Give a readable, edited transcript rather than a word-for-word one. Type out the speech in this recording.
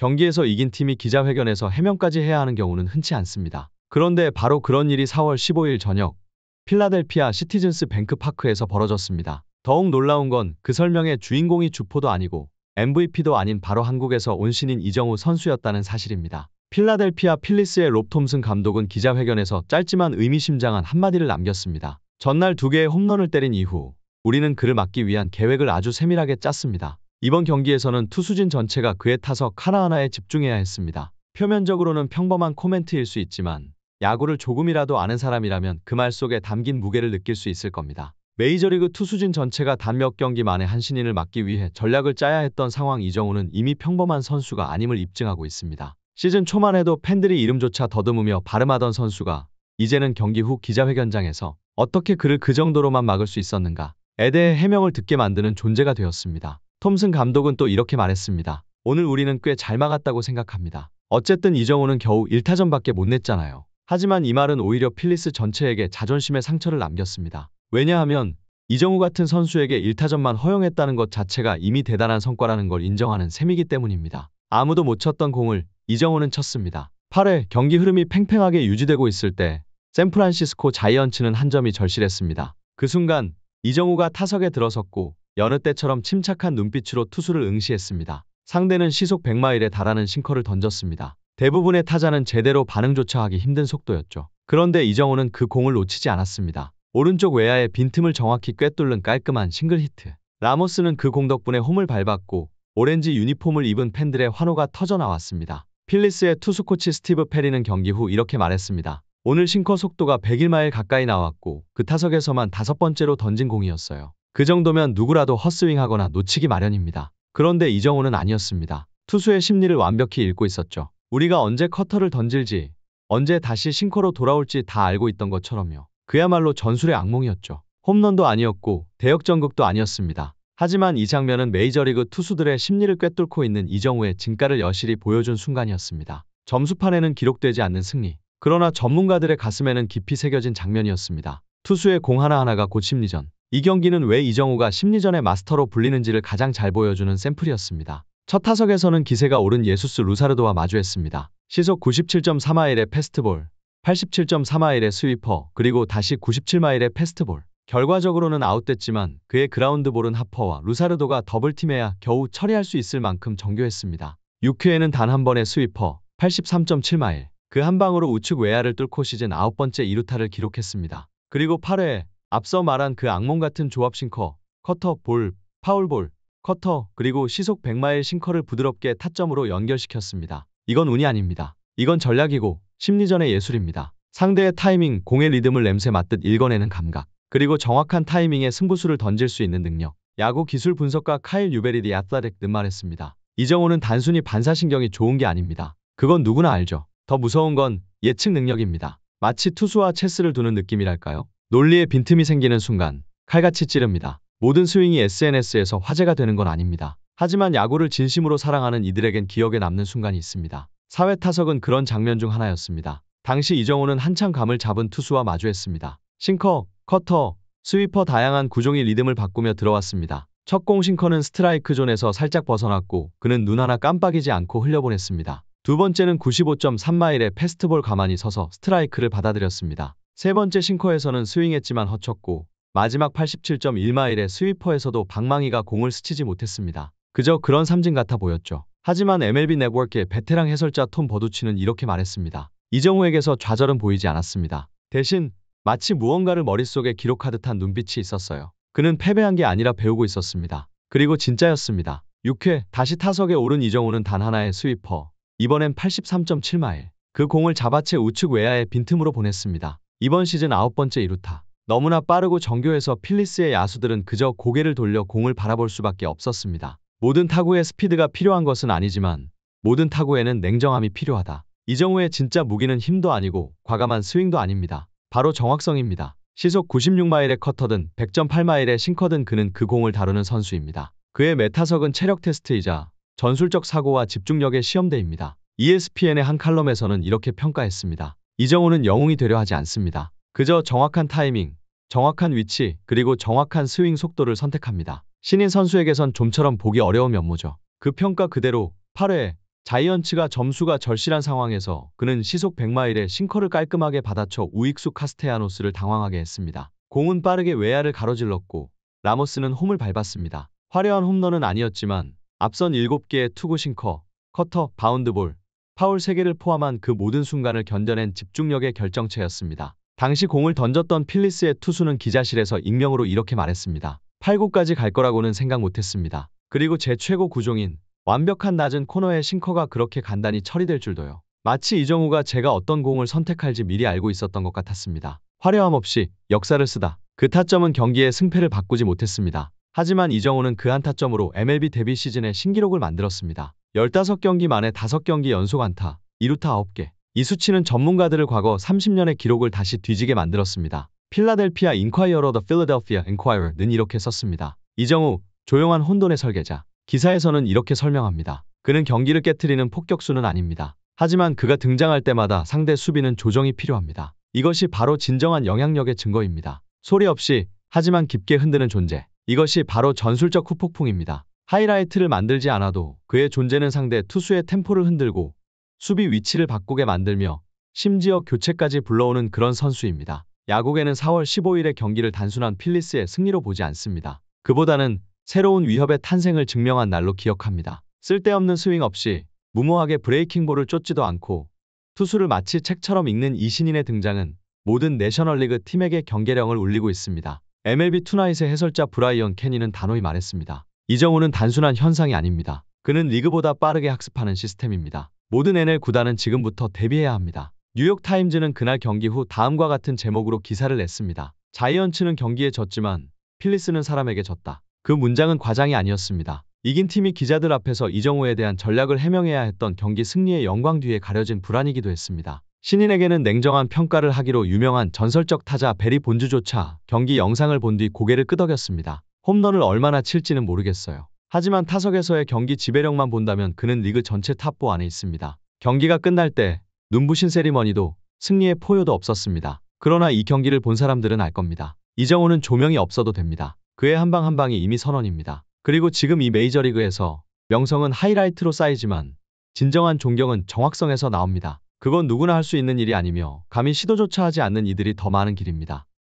경기에서 이긴 팀이 기자회견에서 해명까지 해야 하는 경우는 흔치 않습니다. 그런데 바로 그런 일이 4월 15일 저녁 필라델피아 시티즌스 뱅크 파크에서 벌어졌습니다. 더욱 놀라운 건 그 설명의 주인공이 주포도 아니고 MVP도 아닌 바로 한국에서 온 신인 이정우 선수였다는 사실입니다. 필라델피아 필리스의 롭 톰슨 감독은 기자회견에서 짧지만 의미심장한 한마디를 남겼습니다. 전날 2개의 홈런을 때린 이후 우리는 그를 막기 위한 계획을 아주 세밀하게 짰습니다. 이번 경기에서는 투수진 전체가 그의 타석 하나하나에 집중해야 했습니다. 표면적으로는 평범한 코멘트일 수 있지만 야구를 조금이라도 아는 사람이라면 그 말 속에 담긴 무게를 느낄 수 있을 겁니다. 메이저리그 투수진 전체가 단 몇 경기 만에 한 신인을 막기 위해 전략을 짜야 했던 상황. 이정우는 이미 평범한 선수가 아님을 입증하고 있습니다. 시즌 초만 해도 팬들이 이름조차 더듬으며 발음하던 선수가 이제는 경기 후 기자회견장에서 어떻게 그를 그 정도로만 막을 수 있었는가에 대해 해명을 듣게 만드는 존재가 되었습니다. 톰슨 감독은 또 이렇게 말했습니다. 오늘 우리는 꽤 잘 막았다고 생각합니다. 어쨌든 이정우는 겨우 1타점밖에 못 냈잖아요. 하지만 이 말은 오히려 필리스 전체에게 자존심의 상처를 남겼습니다. 왜냐하면 이정우 같은 선수에게 1타점만 허용했다는 것 자체가 이미 대단한 성과라는 걸 인정하는 셈이기 때문입니다. 아무도 못 쳤던 공을 이정우는 쳤습니다. 8회 경기 흐름이 팽팽하게 유지되고 있을 때 샌프란시스코 자이언츠는 한 점이 절실했습니다. 그 순간 이정우가 타석에 들어섰고 여느 때처럼 침착한 눈빛으로 투수를 응시했습니다. 상대는 시속 100마일에 달하는 싱커를 던졌습니다. 대부분의 타자는 제대로 반응조차 하기 힘든 속도였죠. 그런데 이정우는 그 공을 놓치지 않았습니다. 오른쪽 외야의 빈틈을 정확히 꿰뚫는 깔끔한 싱글 히트. 라모스는 그 공 덕분에 홈을 밟았고 오렌지 유니폼을 입은 팬들의 환호가 터져나왔습니다. 필리스의 투수 코치 스티브 페리는 경기 후 이렇게 말했습니다. 오늘 싱커 속도가 101마일 가까이 나왔고 그 타석에서만 5번째로 던진 공이었어요. 그 정도면 누구라도 헛스윙하거나 놓치기 마련입니다. 그런데 이정우는 아니었습니다. 투수의 심리를 완벽히 읽고 있었죠. 우리가 언제 커터를 던질지, 언제 다시 싱커로 돌아올지 다 알고 있던 것처럼요. 그야말로 전술의 악몽이었죠. 홈런도 아니었고 대역전극도 아니었습니다. 하지만 이 장면은 메이저리그 투수들의 심리를 꿰뚫고 있는 이정우의 진가를 여실히 보여준 순간이었습니다. 점수판에는 기록되지 않는 승리. 그러나 전문가들의 가슴에는 깊이 새겨진 장면이었습니다. 투수의 공 하나하나가 곧 심리전. 이 경기는 왜 이정우가 심리전의 마스터로 불리는지를 가장 잘 보여주는 샘플이었습니다. 첫 타석에서는 기세가 오른 예수스 루사르도와 마주했습니다. 시속 97.3마일의 패스트볼, 87.3마일의 스위퍼, 그리고 다시 97마일의 패스트볼. 결과적으로는 아웃됐지만 그의 그라운드볼은 하퍼와 루사르도가 더블팀해야 겨우 처리할 수 있을 만큼 정교했습니다. 6회에는 단 한 번의 스위퍼, 83.7마일. 그 한 방으로 우측 외야를 뚫고 시즌 9번째 2루타를 기록했습니다. 그리고 8회, 앞서 말한 그 악몽 같은 조합 싱커, 커터, 볼, 파울볼, 커터, 그리고 시속 100마일 싱커를 부드럽게 타점으로 연결시켰습니다. 이건 운이 아닙니다. 이건 전략이고 심리전의 예술입니다. 상대의 타이밍, 공의 리듬을 냄새 맡듯 읽어내는 감각, 그리고 정확한 타이밍에 승부수를 던질 수 있는 능력. 야구 기술 분석가 카일 유베리디 애틀레틱은 말했습니다. 이정우는 단순히 반사신경이 좋은 게 아닙니다. 그건 누구나 알죠. 더 무서운 건 예측 능력입니다. 마치 투수와 체스를 두는 느낌이랄까요? 논리에 빈틈이 생기는 순간 칼같이 찌릅니다. 모든 스윙이 SNS에서 화제가 되는 건 아닙니다. 하지만 야구를 진심으로 사랑하는 이들에겐 기억에 남는 순간이 있습니다. 4회 타석은 그런 장면 중 하나였습니다. 당시 이정우는 한참 감을 잡은 투수와 마주했습니다. 싱커, 커터, 스위퍼 다양한 구종이 리듬을 바꾸며 들어왔습니다. 첫 공 싱커는 스트라이크 존에서 살짝 벗어났고 그는 눈 하나 깜빡이지 않고 흘려보냈습니다. 두 번째는 95.3마일의 패스트볼 가만히 서서 스트라이크를 받아들였습니다. 세 번째 싱커에서는 스윙했지만 허쳤고 마지막 87.1마일의 스위퍼에서도 방망이가 공을 스치지 못했습니다. 그저 그런 삼진 같아 보였죠. 하지만 MLB 네트워크의 베테랑 해설자 톰 버두치는 이렇게 말했습니다. 이정우에게서 좌절은 보이지 않았습니다. 대신 마치 무언가를 머릿속에 기록하듯 한 눈빛이 있었어요. 그는 패배한 게 아니라 배우고 있었습니다. 그리고 진짜였습니다. 6회 다시 타석에 오른 이정우는 단 하나의 스위퍼, 이번엔 83.7마일. 그 공을 잡아채 우측 외야의 빈틈으로 보냈습니다. 이번 시즌 9번째 2루타. 너무나 빠르고 정교해서 필리스의 야수들은 그저 고개를 돌려 공을 바라볼 수밖에 없었습니다. 모든 타구에 스피드가 필요한 것은 아니지만 모든 타구에는 냉정함이 필요하다. 이정우의 진짜 무기는 힘도 아니고 과감한 스윙도 아닙니다. 바로 정확성입니다. 시속 96마일의 커터든 100.8마일의 싱커든 그는 그 공을 다루는 선수입니다. 그의 매타석은 체력 테스트이자 전술적 사고와 집중력의 시험대입니다. ESPN의 한 칼럼에서는 이렇게 평가했습니다. 이정우는 영웅이 되려 하지 않습니다. 그저 정확한 타이밍, 정확한 위치, 그리고 정확한 스윙 속도를 선택합니다. 신인 선수에게선 좀처럼 보기 어려운 면모죠. 그 평가 그대로 8회 자이언츠가 점수가 절실한 상황에서 그는 시속 100마일에 싱커를 깔끔하게 받아쳐 우익수 카스테야노스를 당황하게 했습니다. 공은 빠르게 외야를 가로질렀고 라모스는 홈을 밟았습니다. 화려한 홈런은 아니었지만 앞선 7개의 투구 싱커, 커터, 바운드볼, 파울 3개를 포함한 그 모든 순간을 견뎌낸 집중력의 결정체였습니다. 당시 공을 던졌던 필리스의 투수는 기자실에서 익명으로 이렇게 말했습니다. 8구까지 갈 거라고는 생각 못했습니다. 그리고 제 최고 구종인 완벽한 낮은 코너의 싱커가 그렇게 간단히 처리될 줄도요. 마치 이정우가 제가 어떤 공을 선택할지 미리 알고 있었던 것 같았습니다. 화려함 없이 역사를 쓰다. 그 타점은 경기의 승패를 바꾸지 못했습니다. 하지만 이정우는 그 한 타점으로 MLB 데뷔 시즌에 신기록을 만들었습니다. 15경기 만에 5경기 연속 안타, 2루타 9개. 이 수치는 전문가들을 과거 30년의 기록을 다시 뒤지게 만들었습니다. 필라델피아 인콰이어러 더 필라델피아 인콰이어는 이렇게 썼습니다. 이정우, 조용한 혼돈의 설계자. 기사에서는 이렇게 설명합니다. 그는 경기를 깨트리는 폭격수는 아닙니다. 하지만 그가 등장할 때마다 상대 수비는 조정이 필요합니다. 이것이 바로 진정한 영향력의 증거입니다. 소리 없이 하지만 깊게 흔드는 존재. 이것이 바로 전술적 후폭풍입니다. 하이라이트를 만들지 않아도 그의 존재는 상대 투수의 템포를 흔들고 수비 위치를 바꾸게 만들며 심지어 교체까지 불러오는 그런 선수입니다. 야구계는 4월 15일의 경기를 단순한 필리스의 승리로 보지 않습니다. 그보다는 새로운 위협의 탄생을 증명한 날로 기억합니다. 쓸데없는 스윙 없이 무모하게 브레이킹볼을 쫓지도 않고 투수를 마치 책처럼 읽는 이 신인의 등장은 모든 내셔널리그 팀에게 경계령을 울리고 있습니다. MLB 투나잇의 해설자 브라이언 케니는 단호히 말했습니다. 이정우는 단순한 현상이 아닙니다. 그는 리그보다 빠르게 학습하는 시스템입니다. 모든 NL 구단은 지금부터 대비해야 합니다. 뉴욕타임즈는 그날 경기 후 다음과 같은 제목으로 기사를 냈습니다. 자이언츠는 경기에 졌지만 필리스는 사람에게 졌다. 그 문장은 과장이 아니었습니다. 이긴 팀이 기자들 앞에서 이정우에 대한 전략을 해명해야 했던 경기 승리의 영광 뒤에 가려진 불안이기도 했습니다. 신인에게는 냉정한 평가를 하기로 유명한 전설적 타자 베리 본즈조차 경기 영상을 본 뒤 고개를 끄덕였습니다. 홈런을 얼마나 칠지는 모르겠어요. 하지만 타석에서의 경기 지배력만 본다면 그는 리그 전체 탑4 안에 있습니다. 경기가 끝날 때 눈부신 세리머니도 승리의 포효도 없었습니다. 그러나 이 경기를 본 사람들은 알 겁니다. 이정우는 조명이 없어도 됩니다. 그의 한 방 한 방이 이미 선언입니다. 그리고 지금 이 메이저리그에서 명성은 하이라이트로 쌓이지만 진정한 존경은 정확성에서 나옵니다. 그건 누구나 할 수 있는 일이 아니며 감히 시도조차 하지 않는 이들이 더 많은 길입니다.